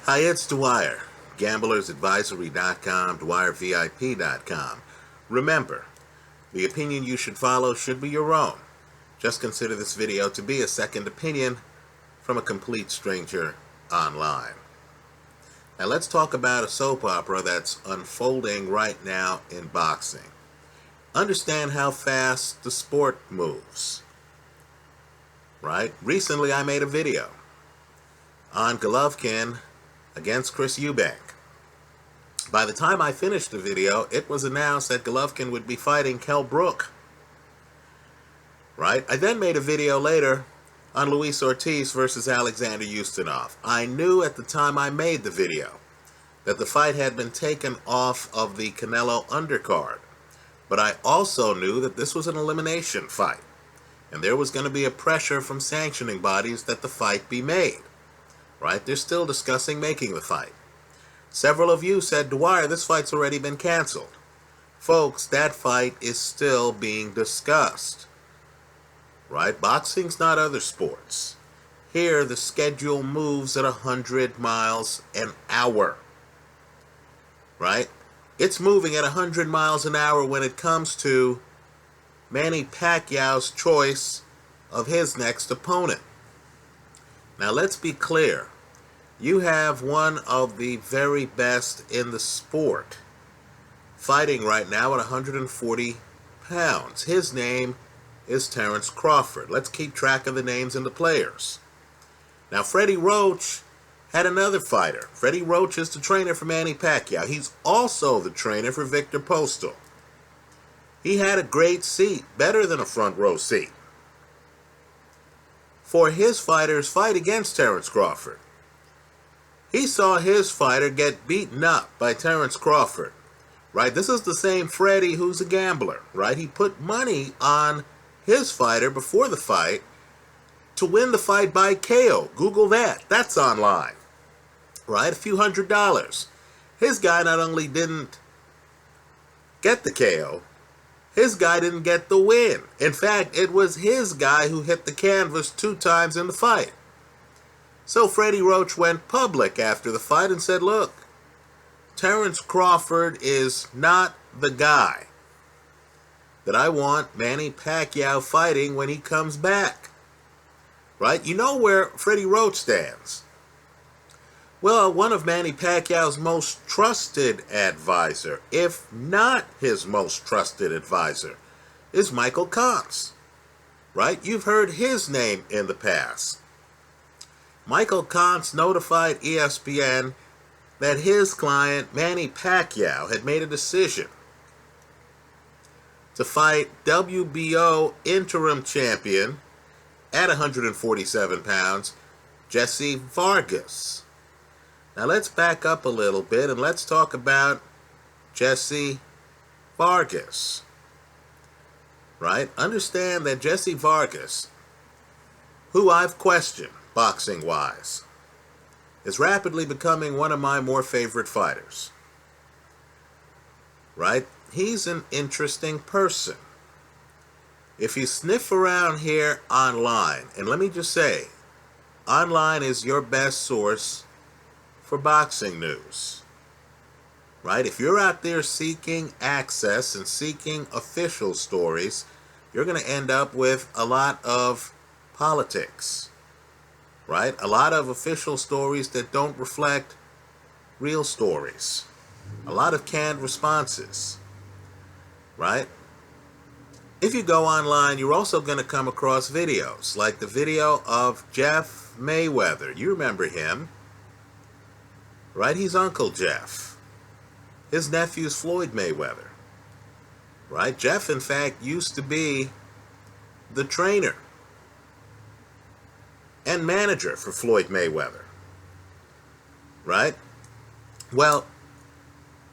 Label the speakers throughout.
Speaker 1: Hi, it's Dwyer, gamblersadvisory.com, dwyervip.com. Remember, the opinion you should follow should be your own. Just consider this video to be a second opinion from a complete stranger online. Now let's talk about a soap opera that's unfolding right now in boxing. Understand how fast the sport moves. Right? Recently I made a video on Golovkin against Chris Eubank. By the time I finished the video, it was announced that Golovkin would be fighting Kell Brook. Right? I then made a video later on Luis Ortiz versus Alexander Ustinov. I knew at the time I made the video that the fight had been taken off of the Canelo undercard. But I also knew that this was an elimination fight, and there was going to be a pressure from sanctioning bodies that the fight be made. Right? They're still discussing making the fight. Several of you said, Dwyer, this fight's already been canceled. Folks, that fight is still being discussed. Right? Boxing's not other sports. Here, the schedule moves at 100 miles an hour. Right? It's moving at 100 miles an hour when it comes to Manny Pacquiao's choice of his next opponent. Now let's be clear. You have one of the very best in the sport fighting right now at 140 pounds. His name is Terence Crawford. Let's keep track of the names and the players. Now Freddie Roach had another fighter. Freddie Roach is the trainer for Manny Pacquiao. He's also the trainer for Victor Postal. He had a great seat, better than a front row seat, for his fighter's fight against Terence Crawford. He saw his fighter get beaten up by Terence Crawford. Right? This is the same Freddie who's a gambler. Right? He put money on his fighter before the fight to win the fight by KO. Google that. That's online. Right? A few $100s. His guy not only didn't get the KO, his guy didn't get the win. In fact, it was his guy who hit the canvas 2 times in the fight. So Freddie Roach went public after the fight and said, look, Terence Crawford is not the guy that I want Manny Pacquiao fighting when he comes back. Right? You know where Freddie Roach stands. Well, one of Manny Pacquiao's most trusted advisor, if not his most trusted advisor, is Michael Kantz. Right? You've heard his name in the past. Michael Kantz notified ESPN that his client, Manny Pacquiao, had made a decision to fight WBO interim champion at 147 pounds, Jessie Vargas. Now let's back up a little bit and let's talk about Jessie Vargas. Right? Understand that Jessie Vargas, who I've questioned boxing-wise, is rapidly becoming one of my more favorite fighters. Right? He's an interesting person. If you sniff around here online, and let me just say, online is your best source for boxing news. Right? If you're out there seeking access and seeking official stories, you're going to end up with a lot of politics. Right? A lot of official stories that don't reflect real stories. A lot of canned responses. Right? If you go online, you're also going to come across videos, like the video of Jeff Mayweather. You remember him. Right? He's Uncle Jeff. His nephew's Floyd Mayweather. Right? Jeff, in fact, used to be the trainer and manager for Floyd Mayweather. Right? Well,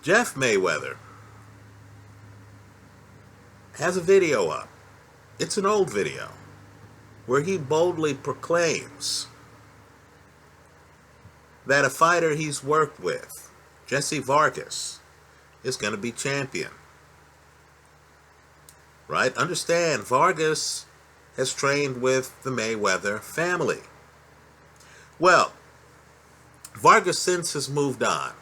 Speaker 1: Jeff Mayweather has a video up. It's an old video where he boldly proclaims that a fighter he's worked with, Jessie Vargas, is going to be champion. Right? Understand, Vargas has trained with the Mayweather family. Well, Vargas since has moved on.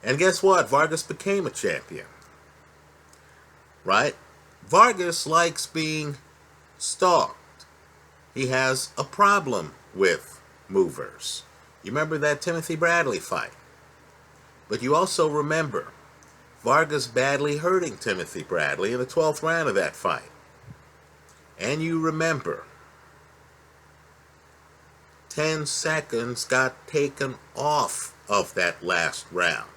Speaker 1: And guess what? Vargas became a champion. Right? Vargas likes being stalked. He has a problem with movers. You remember that Timothy Bradley fight. But you also remember Vargas badly hurting Timothy Bradley in the 12th round of that fight. And you remember 10 seconds got taken off of that last round.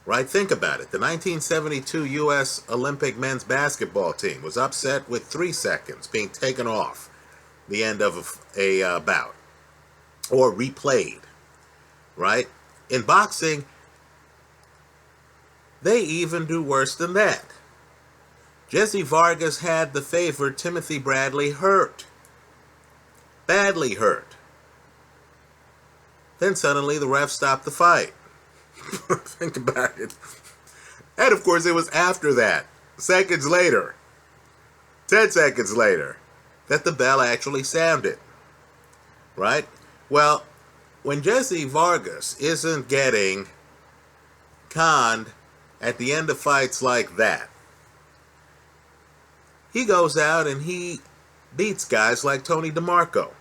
Speaker 1: Right? Think about it. The 1972 U.S. Olympic men's basketball team was upset with 3 seconds being taken off the end of a bout. Or replayed. Right? In boxing, they even do worse than that. Jessie Vargas had the favored Timothy Bradley hurt. Badly hurt. Then suddenly the ref stopped the fight. Think about it. And of course it was after that, seconds later, 10 seconds later, that the bell actually sounded. Right? Well, when Jessie Vargas isn't getting conned at the end of fights like that, he goes out and he beats guys like Tony DeMarco.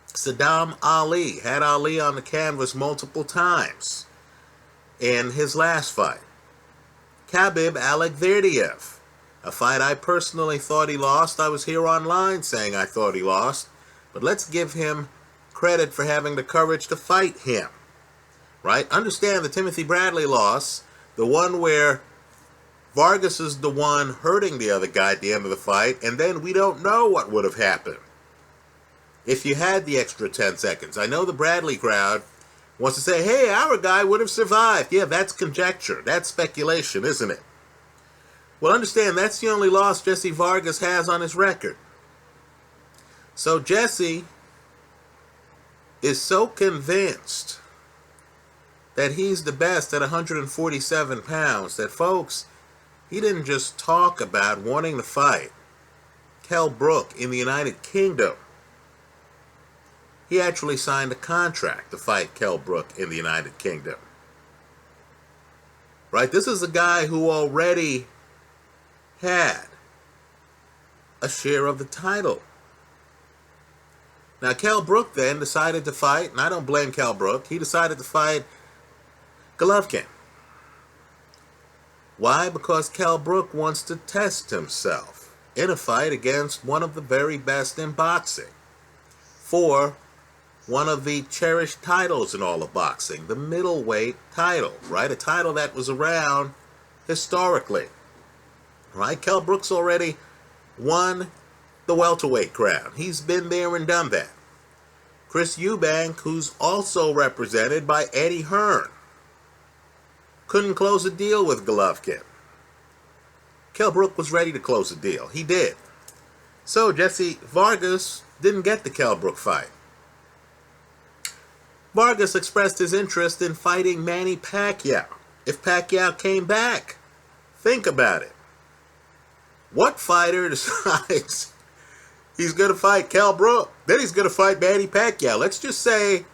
Speaker 1: Saddam Ali had Ali on the canvas multiple times in his last fight. Khabib Alekverdiev, a fight I personally thought he lost. I was here online saying I thought he lost, but let's give him credit for having the courage to fight him. Right? Understand the Timothy Bradley loss, the one where Vargas is the one hurting the other guy at the end of the fight, and then we don't know what would have happened if you had the extra 10 seconds. I know the Bradley crowd wants to say, hey, our guy would have survived. Yeah, that's conjecture. That's speculation, isn't it? Well, understand, that's the only loss Jessie Vargas has on his record. So Jessie is so convinced that he's the best at 147 pounds that, folks, he didn't just talk about wanting to fight Kell Brook in the United Kingdom. He actually signed a contract to fight Kell Brook in the United Kingdom. Right? This is a guy who already had a share of the title. Now, Kell Brook then decided to fight, and I don't blame Kell Brook, he decided to fight Golovkin. Why? Because Kell Brook wants to test himself in a fight against one of the very best in boxing for one of the cherished titles in all of boxing, the middleweight title, right? A title that was around historically, right? Kell Brook's already won the welterweight crown. He's been there and done that. Chris Eubank, who's also represented by Eddie Hearn, couldn't close a deal with Golovkin. Kell Brook was ready to close a deal. He did. So Jessie Vargas didn't get the Kell Brook fight. Vargas expressed his interest in fighting Manny Pacquiao if Pacquiao came back. Think about it. What fighter decides he's going to fight Kell Brook? Then he's going to fight Manny Pacquiao. Let's just say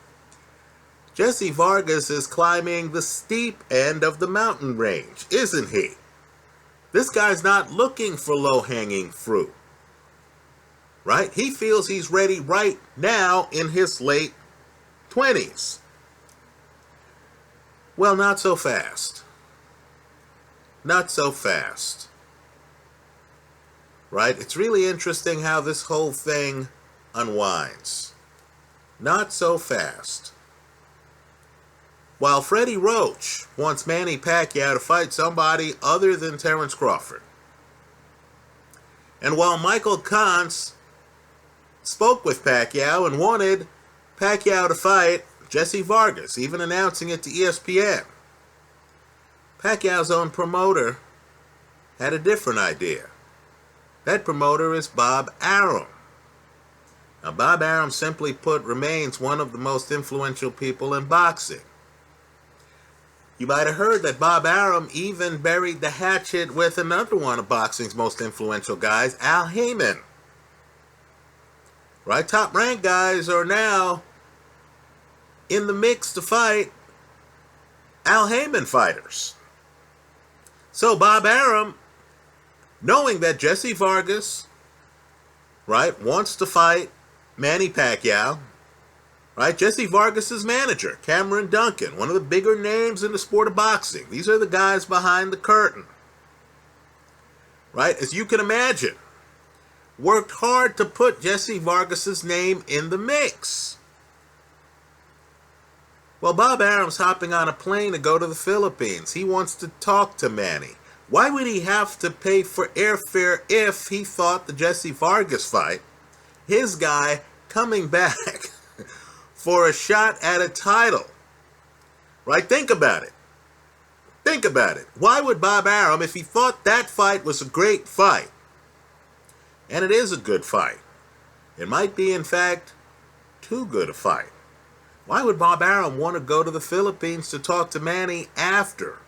Speaker 1: Jessie Vargas is climbing the steep end of the mountain range, isn't he? This guy's not looking for low-hanging fruit. Right? He feels he's ready right now in his late 20s. Well, not so fast. Not so fast. Right? It's really interesting how this whole thing unwinds. Not so fast. While Freddie Roach wants Manny Pacquiao to fight somebody other than Terence Crawford. And while Michael Kantz spoke with Pacquiao and wanted Pacquiao to fight Jessie Vargas, even announcing it to ESPN, Pacquiao's own promoter had a different idea. That promoter is Bob Arum. Now, Bob Arum, simply put, remains one of the most influential people in boxing. You might have heard that Bob Arum even buried the hatchet with another one of boxing's most influential guys, Al Heyman. Right? Top-ranked guys are now in the mix to fight Al Heyman fighters. So Bob Arum, knowing that Jessie Vargas, right, wants to fight Manny Pacquiao, right? Jessie Vargas' manager, Cameron Duncan, one of the bigger names in the sport of boxing. These are the guys behind the curtain, right? As you can imagine, worked hard to put Jessie Vargas' name in the mix. Well, Bob Arum's hopping on a plane to go to the Philippines. He wants to talk to Manny. Why would he have to pay for airfare if he thought the Jessie Vargas fight, his guy coming back for a shot at a title? Right? Think about it. Think about it. Why would Bob Arum, if he thought that fight was a great fight, and it is a good fight, it might be, in fact, too good a fight, why would Bob Arum want to go to the Philippines to talk to Manny after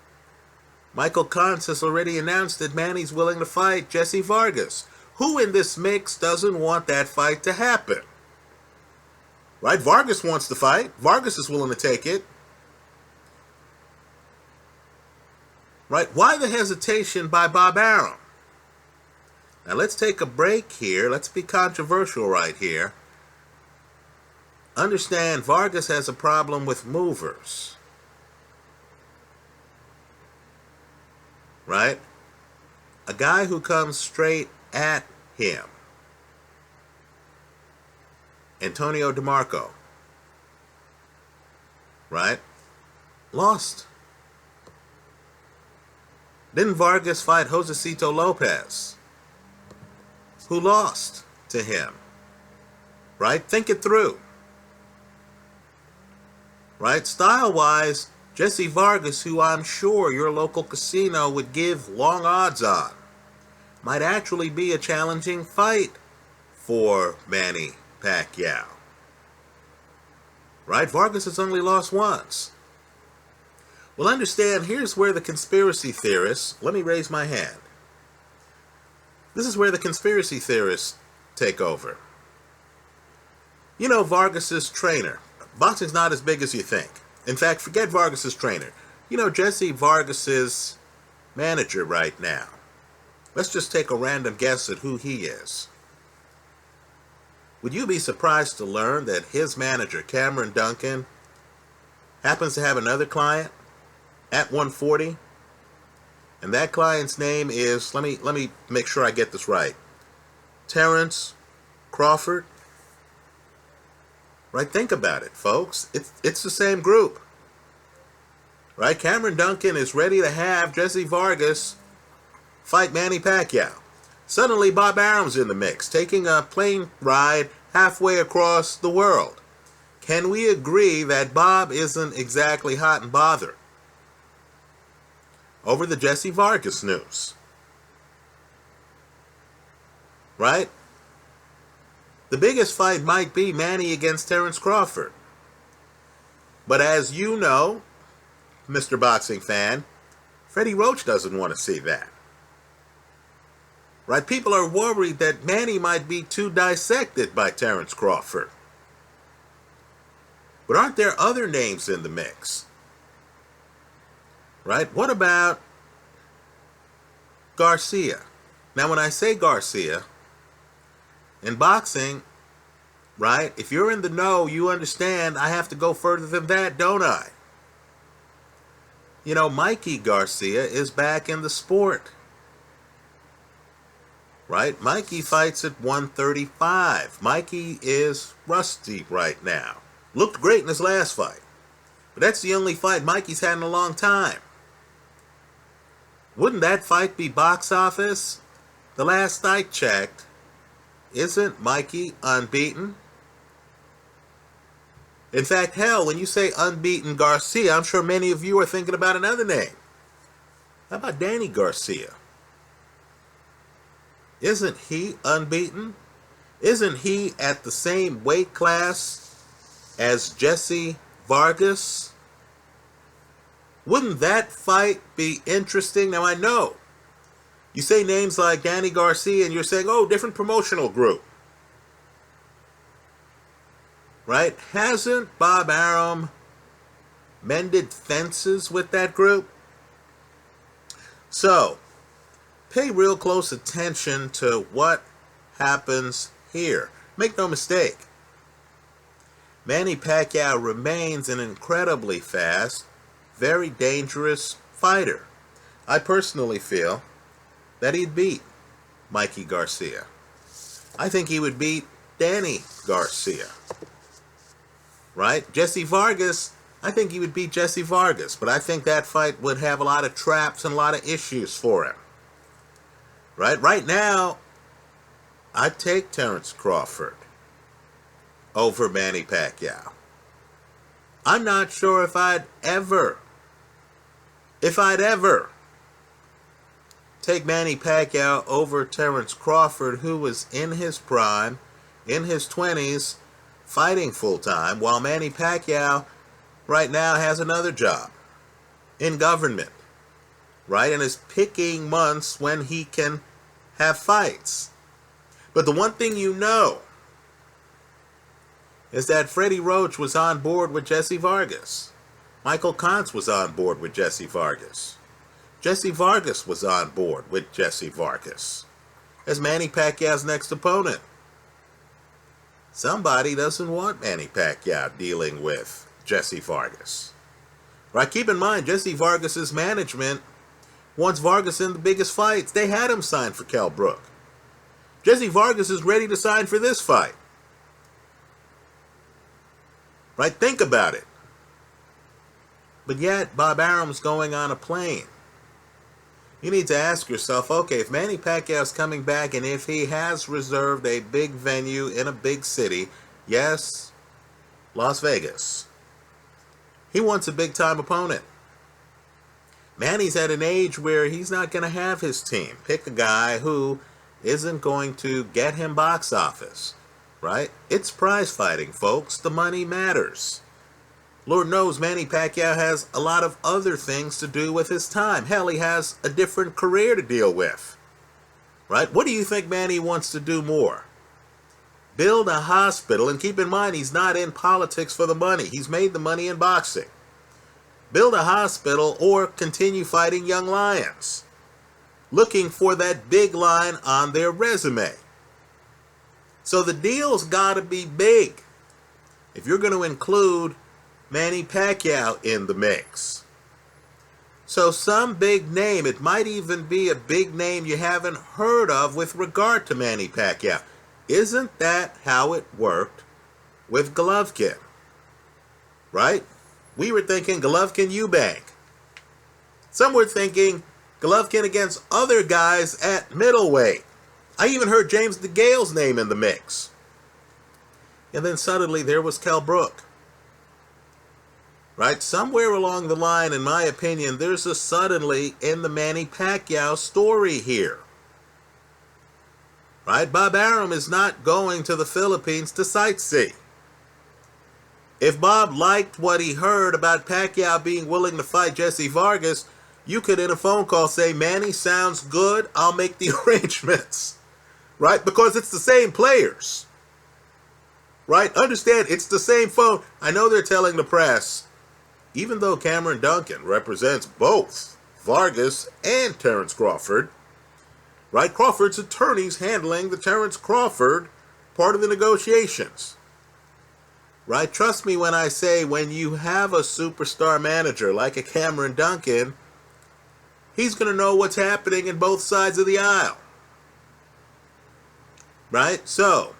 Speaker 1: Michael Kantz has already announced that Manny's willing to fight Jessie Vargas? Who in this mix doesn't want that fight to happen? Right? Vargas wants to fight. Vargas is willing to take it. Right? Why the hesitation by Bob Arum? Now let's take a break here. Let's be controversial right here. Understand, Vargas has a problem with movers. Right? A guy who comes straight at him. Antonio DeMarco. Right? Lost. Didn't Vargas fight Josecito Lopez, who lost to him? Right? Think it through. Right? Style-wise, Jessie Vargas, who I'm sure your local casino would give long odds on, might actually be a challenging fight for Manny Pacquiao. Right? Vargas has only lost once. Well, understand, here's where the conspiracy theorists, let me raise my hand. This is where the conspiracy theorists take over. You know, Vargas's trainer. Boxing's not as big as you think. In fact, forget Vargas's trainer. You know, Jessie Vargas's manager right now. Let's just take a random guess at who he is. Would you be surprised to learn that his manager, Cameron Duncan, happens to have another client at 140? And that client's name is, let me make sure I get this right, Terence Crawford. Right? Think about it, folks. It's the same group. Right? Cameron Duncan is ready to have Jessie Vargas fight Manny Pacquiao. Suddenly, Bob Arum's in the mix, taking a plane ride halfway across the world. Can we agree that Bob isn't exactly hot and bothered over the Jessie Vargas news? Right? The biggest fight might be Manny against Terence Crawford. But as you know, Mr. Boxing fan, Freddie Roach doesn't want to see that. Right? People are worried that Manny might be too dissected by Terence Crawford. But aren't there other names in the mix? Right? What about Garcia? Now, when I say Garcia, in boxing, right, if you're in the know, you understand I have to go further than that, don't I? You know, Mikey Garcia is back in the sport. Right? Mikey fights at 135. Mikey is rusty right now. Looked great in his last fight. But that's the only fight Mikey's had in a long time. Wouldn't that fight be box office? The last I checked, isn't Mikey unbeaten? In fact, hell, when you say unbeaten Garcia, I'm sure many of you are thinking about another name. How about Danny Garcia? Isn't he unbeaten? Isn't he at the same weight class as Jessie Vargas? Wouldn't that fight be interesting? Now, I know you say names like Danny Garcia and you're saying, oh, different promotional group. right? Hasn't Bob Arum mended fences with that group? So, pay real close attention to what happens here. Make no mistake, Manny Pacquiao remains an incredibly fast, very dangerous fighter. I personally feel that he'd beat Mikey Garcia. I think he would beat Danny Garcia. Right? Jessie Vargas, I think he would beat Jessie Vargas, but I think that fight would have a lot of traps and a lot of issues for him. Right now, I'd take Terence Crawford over Manny Pacquiao. I'm not sure if I'd ever take Manny Pacquiao over Terence Crawford, who was in his prime, in his 20s, fighting full-time, while Manny Pacquiao right now has another job in government, right? And is picking months when he can have fights. But the one thing you know is that Freddie Roach was on board with Jessie Vargas. Michael Kontz was on board with Jessie Vargas. Jessie Vargas was on board with Jessie Vargas as Manny Pacquiao's next opponent. Somebody doesn't want Manny Pacquiao dealing with Jessie Vargas. Right? Keep in mind, Jessie Vargas' management wants Vargas in the biggest fights. They had him sign for Kell Brook. Jessie Vargas is ready to sign for this fight. Right? Think about it. But yet, Bob Arum's going on a plane. You need to ask yourself, okay, if Manny Pacquiao's coming back and if he has reserved a big venue in a big city, yes, Las Vegas, he wants a big-time opponent. Manny's at an age where he's not going to have his team. Pick a guy who isn't going to get him box office, right? It's prize fighting, folks. The money matters. Lord knows Manny Pacquiao has a lot of other things to do with his time. Hell, he has a different career to deal with. Right? What do you think Manny wants to do more? Build a hospital, and keep in mind he's not in politics for the money. He's made the money in boxing. Build a hospital or continue fighting young lions, looking for that big line on their resume. So the deal's got to be big if you're going to include Manny Pacquiao in the mix. So some big name, it might even be a big name you haven't heard of with regard to Manny Pacquiao. Isn't that how it worked with Golovkin? Right? We were thinking Golovkin-Eubank. Some were thinking Golovkin against other guys at middleweight. I even heard James DeGale's name in the mix. And then suddenly there was Kell Brook. Right? Somewhere along the line, in my opinion, there's a suddenly in the Manny Pacquiao story here. Right? Bob Arum is not going to the Philippines to sightsee. If Bob liked what he heard about Pacquiao being willing to fight Jessie Vargas, you could in a phone call say, Manny, sounds good, I'll make the arrangements. Right? Because it's the same players. Right? Understand, it's the same phone. I know they're telling the press, even though Cameron Duncan represents both Vargas and Terence Crawford, right? Crawford's attorneys handling the Terence Crawford part of the negotiations. Right? Trust me when I say when you have a superstar manager like a Cameron Duncan, he's going to know what's happening in both sides of the aisle. Right? So,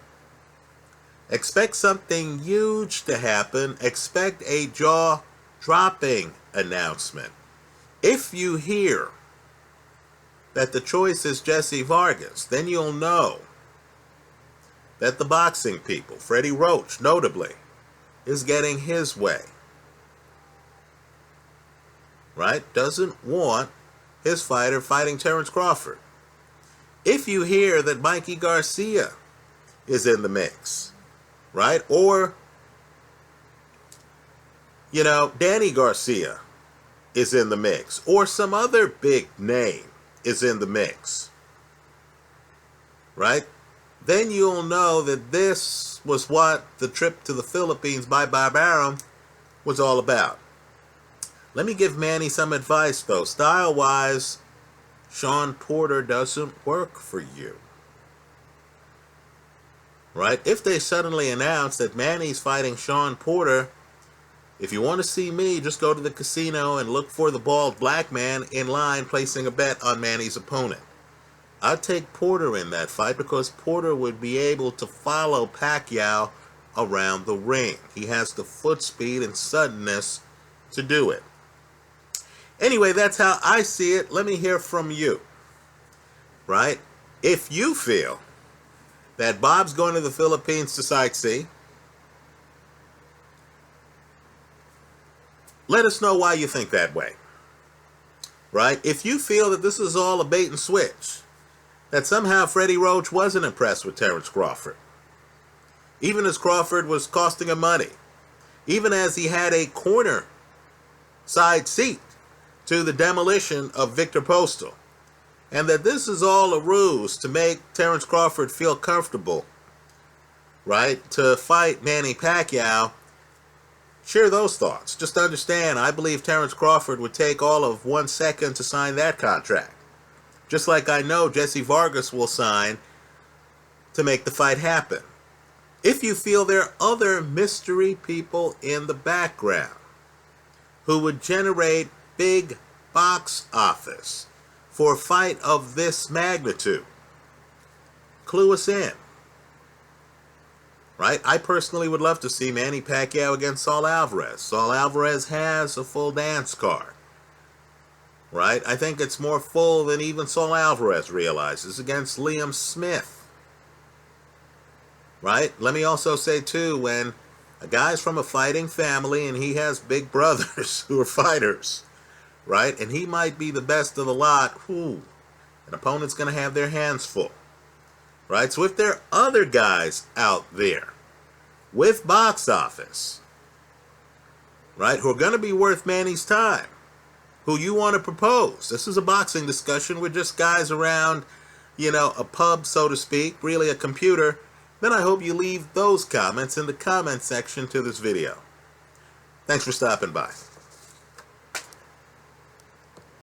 Speaker 1: expect something huge to happen. Expect a jaw-dropping announcement. If you hear that the choice is Jessie Vargas, then you'll know that the boxing people, Freddie Roach notably, is getting his way. Right? Doesn't want his fighter fighting Terence Crawford. If you hear that Mikey Garcia is in the mix, right? Or, you know, Danny Garcia is in the mix, or some other big name is in the mix, right? then you'll know that this was what the trip to the Philippines by Bob Arum was all about. Let me give Manny some advice, though. Style-wise, Shawn Porter doesn't work for you. Right? If they suddenly announce that Manny's fighting Shawn Porter, if you want to see me, just go to the casino and look for the bald black man in line placing a bet on Manny's opponent. I'd take Porter in that fight because Porter would be able to follow Pacquiao around the ring. He has the foot speed and suddenness to do it. Anyway, that's how I see it. Let me hear from you. Right? If you feel that Bob's going to the Philippines to sightsee, let us know why you think that way. Right? If you feel that this is all a bait and switch, that somehow Freddie Roach wasn't impressed with Terence Crawford, even as Crawford was costing him money, even as he had a corner side seat to the demolition of Victor Postal, and that this is all a ruse to make Terence Crawford feel comfortable, right, to fight Manny Pacquiao, share those thoughts. Just understand, I believe Terence Crawford would take all of 1 second to sign that contract. Just like I know Jessie Vargas will sign to make the fight happen. If you feel there are other mystery people in the background who would generate big box office for a fight of this magnitude, clue us in. Right? I personally would love to see Manny Pacquiao against Saul Alvarez. Saul Alvarez has a full dance card. Right? I think it's more full than even Saul Alvarez realizes against Liam Smith. Right? Let me also say, too, when a guy's from a fighting family and he has big brothers who are fighters, right? And he might be the best of the lot, an opponent's going to have their hands full. Right? So if there are other guys out there with box office, right, who are going to be worth Manny's time, who you want to propose. This is a boxing discussion. We're just guys around, a pub, so to speak, really a computer. Then I hope you leave those comments in the comment section to this video. Thanks for stopping by.